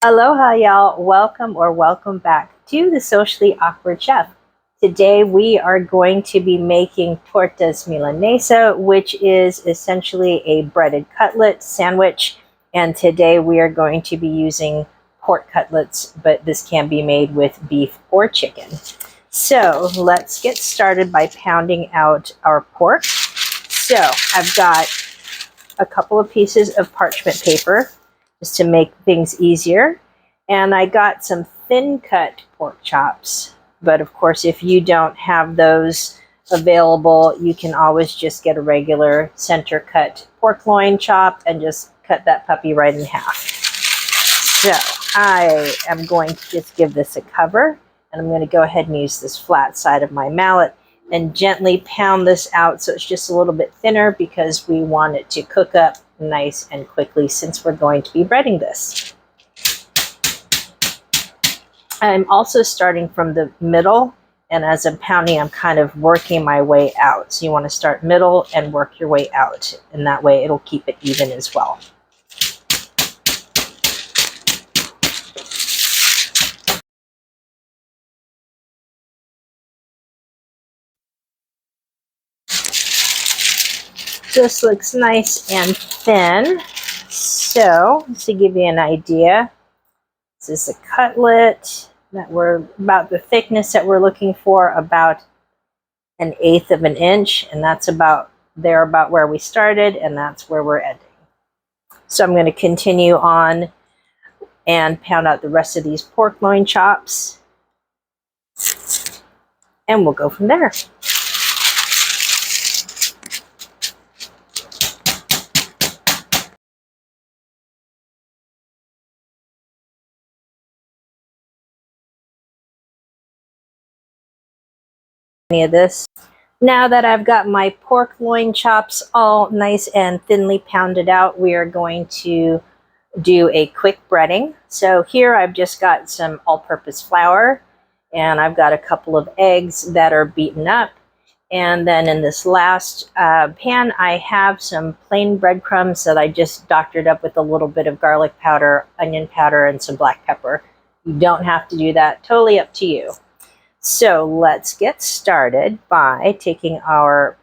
Aloha, y'all. Welcome back to the Socially Awkward Chef. Today we are going to be making Tortas Milanesa, which is essentially a breaded cutlet sandwich. And today we are going to be using pork cutlets, but this can be made with beef or chicken. So let's get started by pounding out our pork. So I've got a couple of pieces of parchment paper just to make things easier. And I got some thin cut pork chops. But of course, if you don't have those available, you can always just get a regular center cut pork loin chop and just cut that puppy right in half. So I am going to just give this a cover, and I'm going to go ahead and use this flat side of my mallet and gently pound this out so it's just a little bit thinner because we want it to cook up nice and quickly since we're going to be breading this. I'm also starting from the middle, and as I'm pounding, I'm kind of working my way out. So you want to start middle and work your way out, and that way it'll keep it even as well. This looks nice and thin. So, to give you an idea, this is a cutlet that we're about the thickness that we're looking for, about 1/8 of an inch, and that's about where we started, and that's where we're ending. So I'm going to continue on and pound out the rest of these pork loin chops, and we'll go from there. Any of this. Now that I've got my pork loin chops all nice and thinly pounded out, we are going to do a quick breading. So here I've just got some all-purpose flour, and I've got a couple of eggs that are beaten up. And then in this last pan, I have some plain breadcrumbs that I just doctored up with a little bit of garlic powder, onion powder, and some black pepper. You don't have to do that, totally up to you. So let's get started by taking our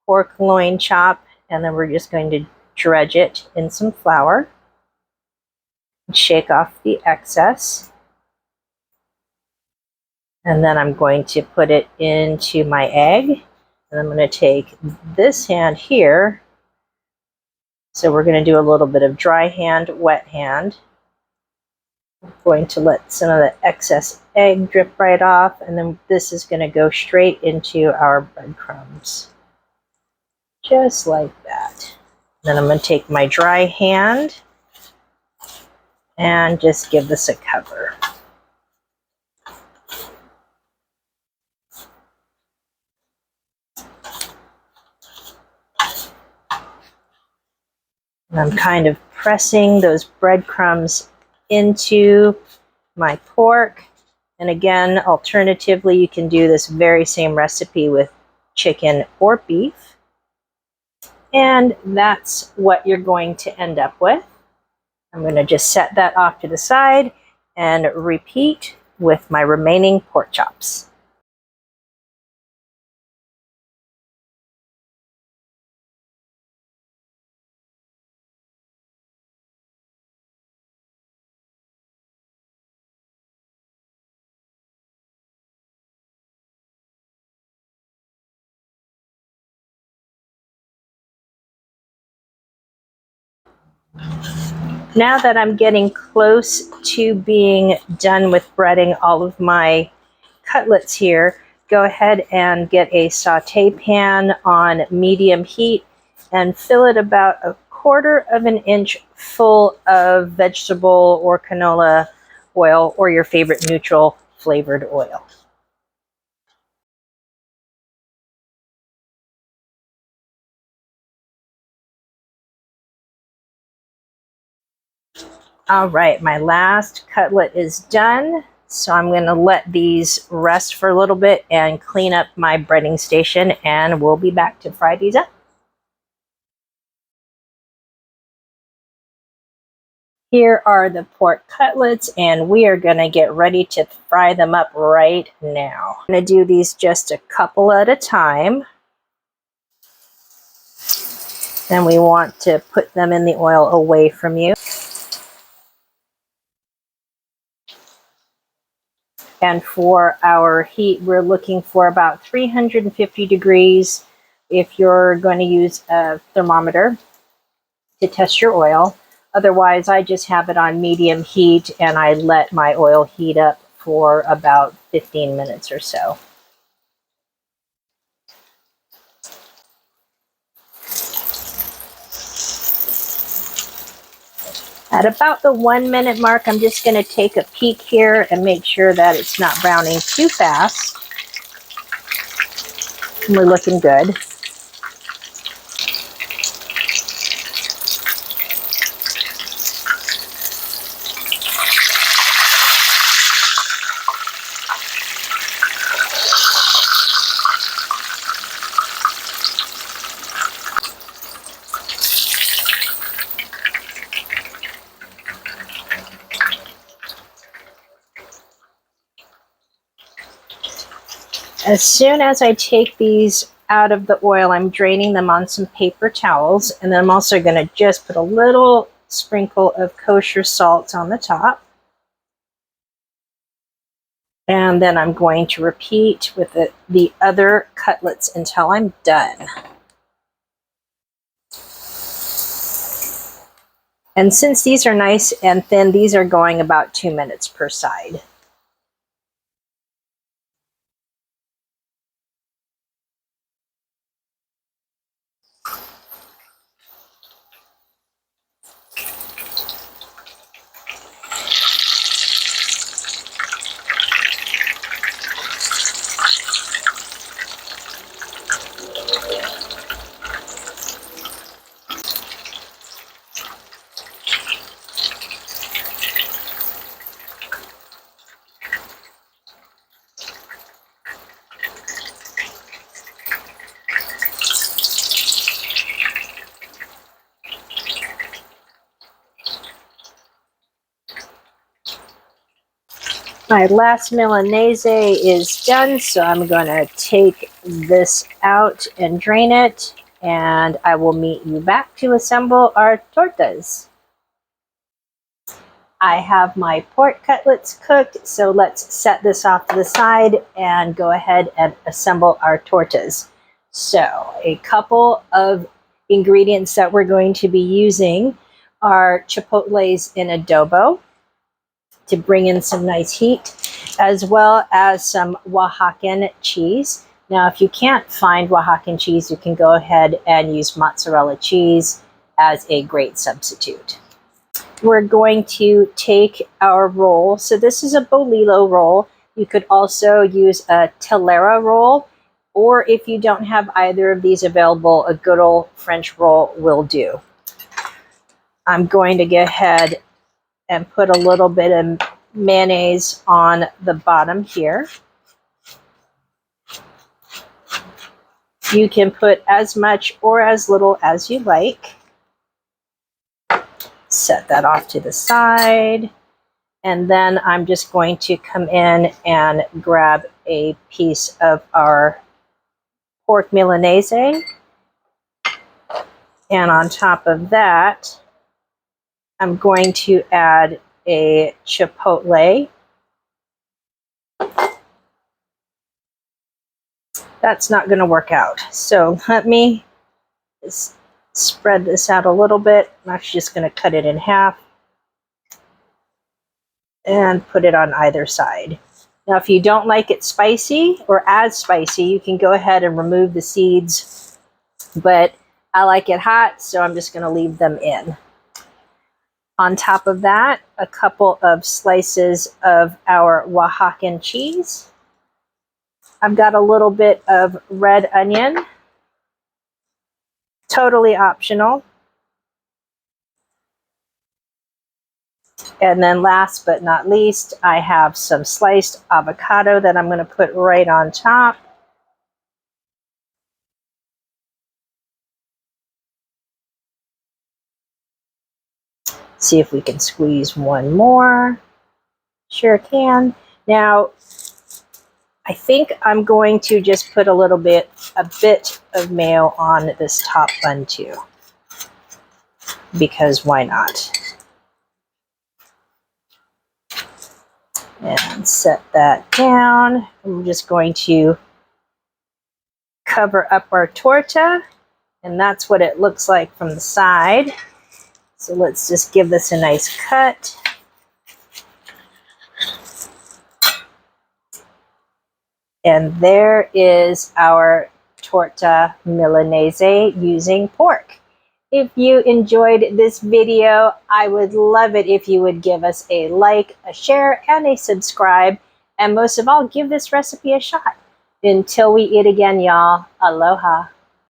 pork loin chop, and then we're just going to dredge it in some flour. Shake off the excess. And then I'm going to put it into my egg. And I'm going to take this hand here. So we're going to do a little bit of dry hand, wet hand. I'm going to let some of the excess egg drip right off, and then this is going to go straight into our breadcrumbs. Just like that. Then I'm going to take my dry hand and just give this a cover. And I'm kind of pressing those breadcrumbs into my pork. And again, alternatively, you can do this very same recipe with chicken or beef. And that's what you're going to end up with. I'm going to just set that off to the side and repeat with my remaining pork chops. Now that I'm getting close to being done with breading all of my cutlets here, go ahead and get a saute pan on medium heat and fill it about 1/4 of an inch full of vegetable or canola oil, or your favorite neutral flavored oil. All right, my last cutlet is done. So I'm going to let these rest for a little bit and clean up my breading station, and we'll be back to fry these up. Here are the pork cutlets, and we are going to get ready to fry them up right now. I'm going to do these just a couple at a time. And we want to put them in the oil away from you. And for our heat, we're looking for about 350 degrees if you're going to use a thermometer to test your oil. Otherwise, I just have it on medium heat and I let my oil heat up for about 15 minutes or so. At about the 1 minute mark, I'm just going to take a peek here and make sure that it's not browning too fast. And we're looking good. As soon as I take these out of the oil, I'm draining them on some paper towels, and then I'm also going to just put a little sprinkle of kosher salt on the top. And then I'm going to repeat with the other cutlets until I'm done. And since these are nice and thin, these are going about 2 minutes per side. My last Milanese is done, so I'm going to take this out and drain it, and I will meet you back to assemble our tortas. I have my pork cutlets cooked, so let's set this off to the side and go ahead and assemble our tortas. So a couple of ingredients that we're going to be using are chipotles in adobo to bring in some nice heat, as well as some Oaxacan cheese. Now, if you can't find Oaxacan cheese, you can go ahead and use mozzarella cheese as a great substitute. We're going to take our roll. So this is a Bollilo roll. You could also use a Telera roll, or if you don't have either of these available, a good old French roll will do. I'm going to go ahead and put a little bit of mayonnaise on the bottom here. You can put as much or as little as you like. Set that off to the side. And then I'm just going to come in and grab a piece of our pork Milanese. And on top of that, I'm going to add a chipotle. That's not going to work out. So let me just spread this out a little bit. I'm actually just going to cut it in half and put it on either side. Now, if you don't like it spicy or as spicy, you can go ahead and remove the seeds, but I like it hot, so I'm just going to leave them in. On top of that, a couple of slices of our Oaxacan cheese. I've got a little bit of red onion, totally optional. And then last but not least, I have some sliced avocado that I'm going to put right on top. See if we can squeeze one more. Sure can. Now, I think I'm going to just put a bit of mayo on this top bun too, because why not? And set that down. I'm just going to cover up our torta, and that's what it looks like from the side. So let's just give this a nice cut. And there is our Torta Milanese using pork. If you enjoyed this video, I would love it if you would give us a like, a share, and a subscribe. And most of all, give this recipe a shot. Until we eat again, y'all, aloha.